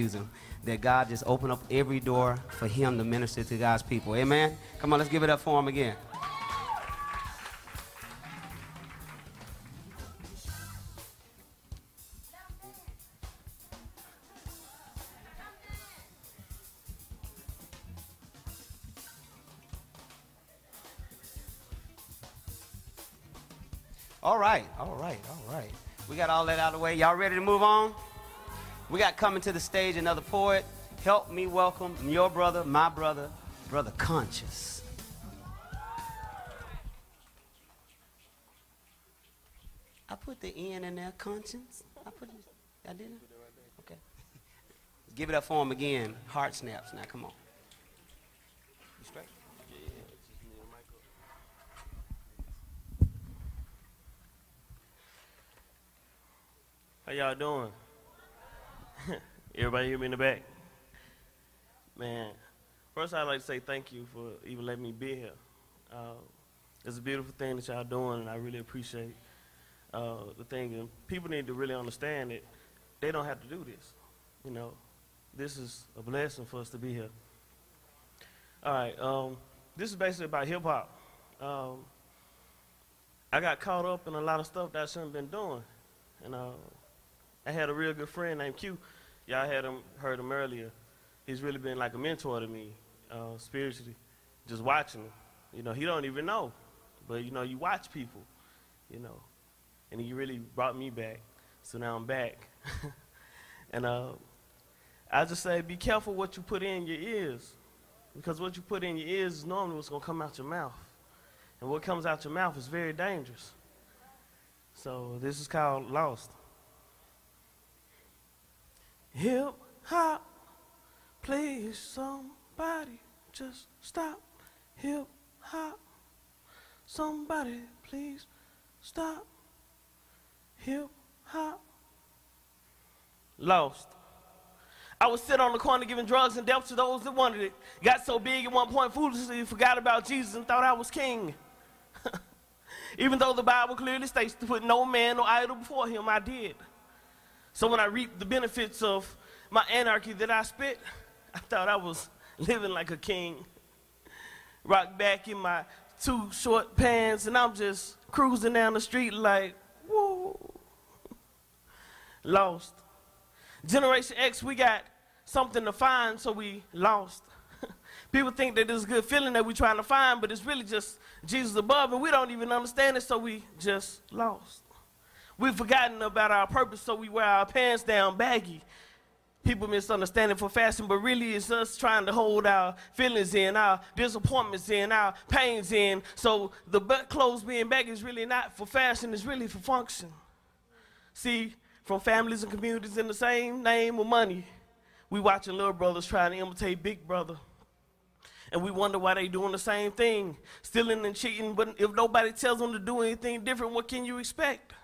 use him. That God just opened up every door for him to minister to God's people. Amen? Come on, let's give it up for him again. All right. We got all that out of the way. Y'all ready to move on? We got coming to the stage another poet. Help me welcome your brother, my brother, Brother Conscious. I put the N in there, Conscience. I didn't? Okay. Give it up for him again. Heart snaps. Now, come on. You straight? How y'all doing? Everybody hear me in the back? Man, first I'd like to say thank you for even letting me be here. It's a beautiful thing that y'all doing, and I really appreciate the thing. And people need to really understand that they don't have to do this. You know, this is a blessing for us to be here. All right, this is basically about hip hop. I got caught up in a lot of stuff that I shouldn't have been doing, and I had a real good friend named Q. Y'all heard him earlier. He's really been like a mentor to me, spiritually, just watching him. You know, he don't even know, but you know, you watch people, you know, and he really brought me back. So now I'm back. And I just say, be careful what you put in your ears, because what you put in your ears is normally what's gonna come out your mouth. And what comes out your mouth is very dangerous. So this is called Lost. Hip hop, please somebody just stop. Hip hop, somebody please stop. Hip hop. Lost. I would sit on the corner giving drugs and death to those that wanted it. Got so big at one point foolishly forgot about Jesus and thought I was king. Even though the Bible clearly states to put no man or idol before him, I did. So when I reaped the benefits of my anarchy that I spit, I thought I was living like a king. Rock back in my 2 short pants, and I'm just cruising down the street like, whoa. Lost. Generation X, we got something to find, so we lost. People think that it's a good feeling that we're trying to find, but it's really just Jesus above, and we don't even understand it, so we just lost. We've forgotten about our purpose, so we wear our pants down baggy. People misunderstand it for fashion, but really it's us trying to hold our feelings in, our disappointments in, our pains in. So the clothes being baggy is really not for fashion, it's really for function. See, from families and communities in the same name of money, we watching little brothers trying to imitate big brother. And we wonder why they doing the same thing, stealing and cheating, but if nobody tells them to do anything different, what can you expect?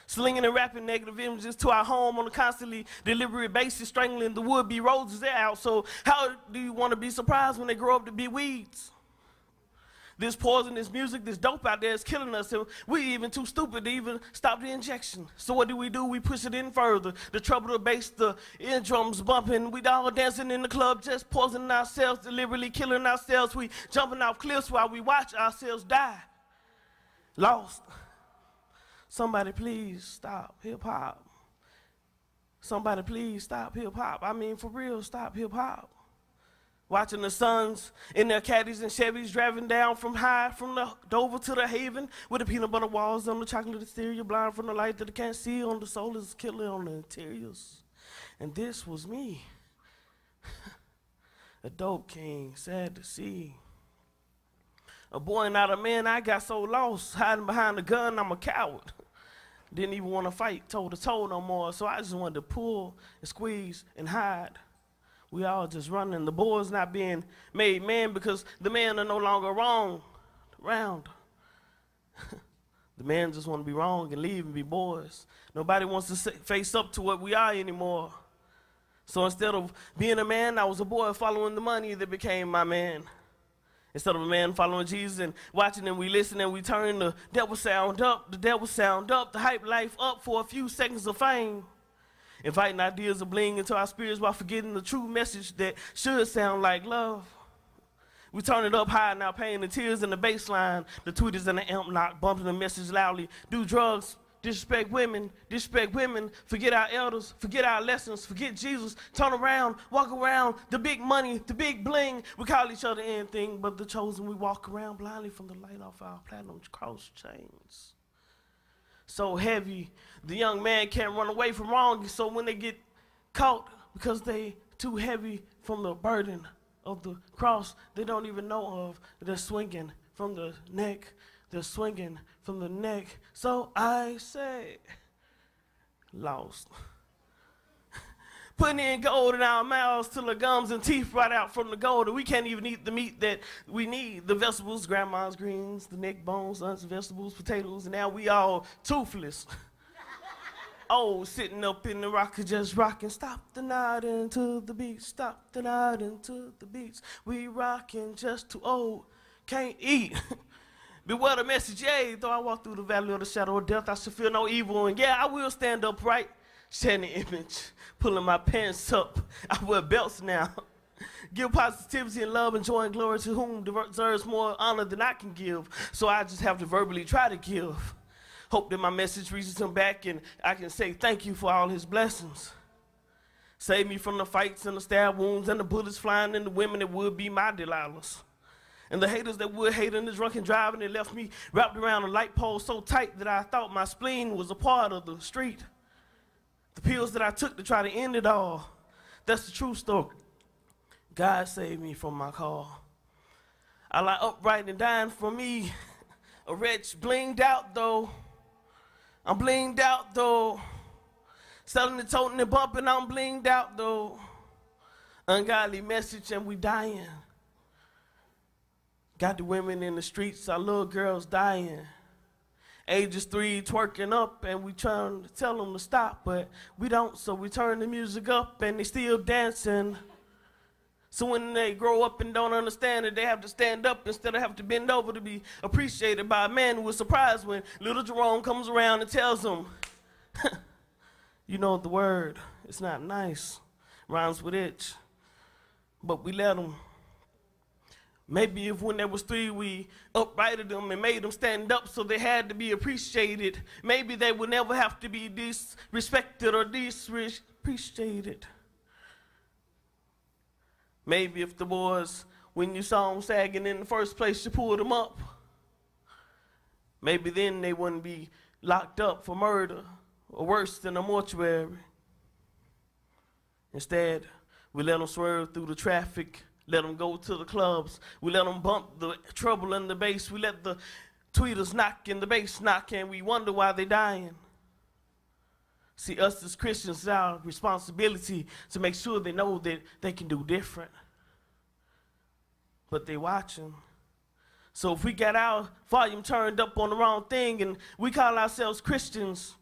Slinging and rapping negative images to our home on a constantly deliberate basis, strangling the would-be roses they're out. So how do you want to be surprised when they grow up to be weeds? This poison, this music, this dope out there is killing us, and we're even too stupid to even stop the injection. So what do? We push it in further. The treble, the bass, the eardrums bumping. We all dancing in the club, just poisoning ourselves, deliberately killing ourselves. We jumping off cliffs while we watch ourselves die. Lost. Somebody please stop hip-hop. Somebody please stop hip-hop. I mean, for real, stop hip-hop. Watching the sons in their caddies and Chevys driving down from the Dover to the Haven with the peanut butter walls on the chocolate exterior, blind from the light that they can't see on the soul is killer on the interiors. And this was me, a dope king, sad to see. A boy, not a man, I got so lost, hiding behind the gun, I'm a coward. Didn't even want to fight toe to toe no more, so I just wanted to pull and squeeze and hide. We all just running. The boys not being made man because the men are no longer around. The men just want to be wrong and leave and be boys. Nobody wants to face up to what we are anymore. So instead of being a man, I was a boy following the money that became my man. Instead of a man following Jesus and watching and we listen and we turn the devil sound up, the hype life up for a few seconds of fame. inviting ideas of bling into our spirits while forgetting the true message that should sound like love. We turn it up high now, pain the tears in the bass line, the tweeters and the amp knock, bumping the message loudly. Do drugs, disrespect women, forget our elders, forget our lessons, forget Jesus, turn around, walk around, the big money, the big bling. We call each other anything but the chosen. We walk around blindly from the light off our platinum cross chains. So heavy, the young man can't run away from wrong, so when they get caught because they too heavy from the burden of the cross they don't even know of, they're swinging from the neck, they're swinging from the neck. So I say, lost. Putting in gold in our mouths till the gums and teeth right out from the gold, and we can't even eat the meat that we need. The vegetables, grandma's greens, the neck bones, aunt's vegetables, potatoes, and now we all toothless. Oh, sitting up in the rocker just rocking. Stop the night into the beat, stop the night into the beats. We rocking just too old, can't eat. Beware the message, yea, though I walk through the valley of the shadow of death, I should feel no evil, and yeah, I will stand upright. Sharing the image, pulling my pants up. I wear belts now. Give positivity and love and joy and glory to whom deserves more honor than I can give. So I just have to verbally try to give. Hope that my message reaches him back and I can say thank you for all his blessings. Save me from the fights and the stab wounds and the bullets flying and the women that would be my Delilahs. And the haters that would hate in the drunken driving that left me wrapped around a light pole so tight that I thought my spleen was a part of the street. The pills that I took to try to end it all, that's the true story. God saved me from my call. I lie upright and dying for me, a wretch blinged out though. I'm blinged out though. Selling and toting and bumping, I'm blinged out though. Ungodly message and we dying. Got the women in the streets, our little girls dying. Ages 3 twerking up and we trying to tell them to stop, but we don't, so we turn the music up and they still dancing. So when they grow up and don't understand it, they have to stand up instead of have to bend over to be appreciated by a man who was surprised when little Jerome comes around and tells them, you know the word, it's not nice, rhymes with itch, but we let them. Maybe if when there was 3, we uprighted them and made them stand up so they had to be appreciated, maybe they would never have to be disrespected or disappreciated. Maybe if the boys, when you saw them sagging in the first place, you pulled them up. Maybe then they wouldn't be locked up for murder or worse than a mortuary. Instead, we let them swerve through the traffic, let them go to the clubs. We let them bump the treble and the bass. We let the tweeters knock and the bass knock, and we wonder why they dying. See, us as Christians, it's our responsibility to make sure they know that they can do different. But they watching. So if we got our volume turned up on the wrong thing and we call ourselves Christians,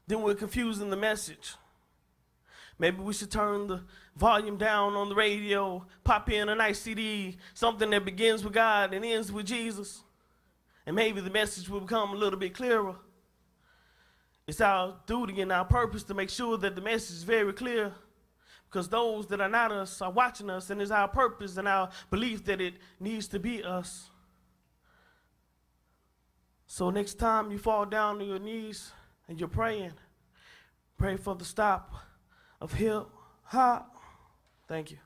then we're confusing the message. Maybe we should turn the volume down on the radio, pop in a nice CD, something that begins with God and ends with Jesus. And maybe the message will become a little bit clearer. It's our duty and our purpose to make sure that the message is very clear, because those that are not us are watching us, and it's our purpose and our belief that it needs to be us. So next time you fall down on your knees and you're praying, pray for the stop of hip hop. Thank you.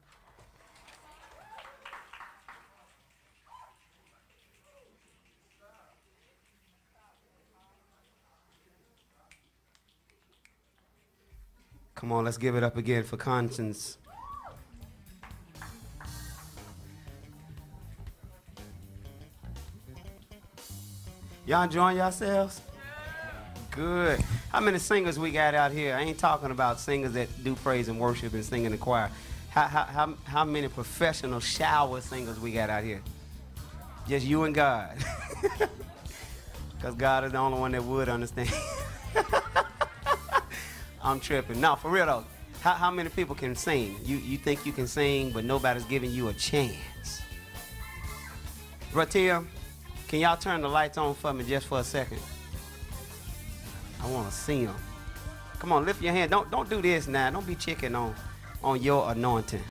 Come on, let's give it up again for Conscience. Y'all enjoying yourselves? Good. How many singers we got out here? I ain't talking about singers that do praise and worship and sing in the choir. How many professional shower singers we got out here? Just you and God. Because God is the only one that would understand. I'm tripping. No, for real though. How many people can sing? You think you can sing, but nobody's giving you a chance. Ratia, can y'all turn the lights on for me just for a second? I want to see them. Come on, lift your hand. Don't do this now. Don't be checking on your anointing.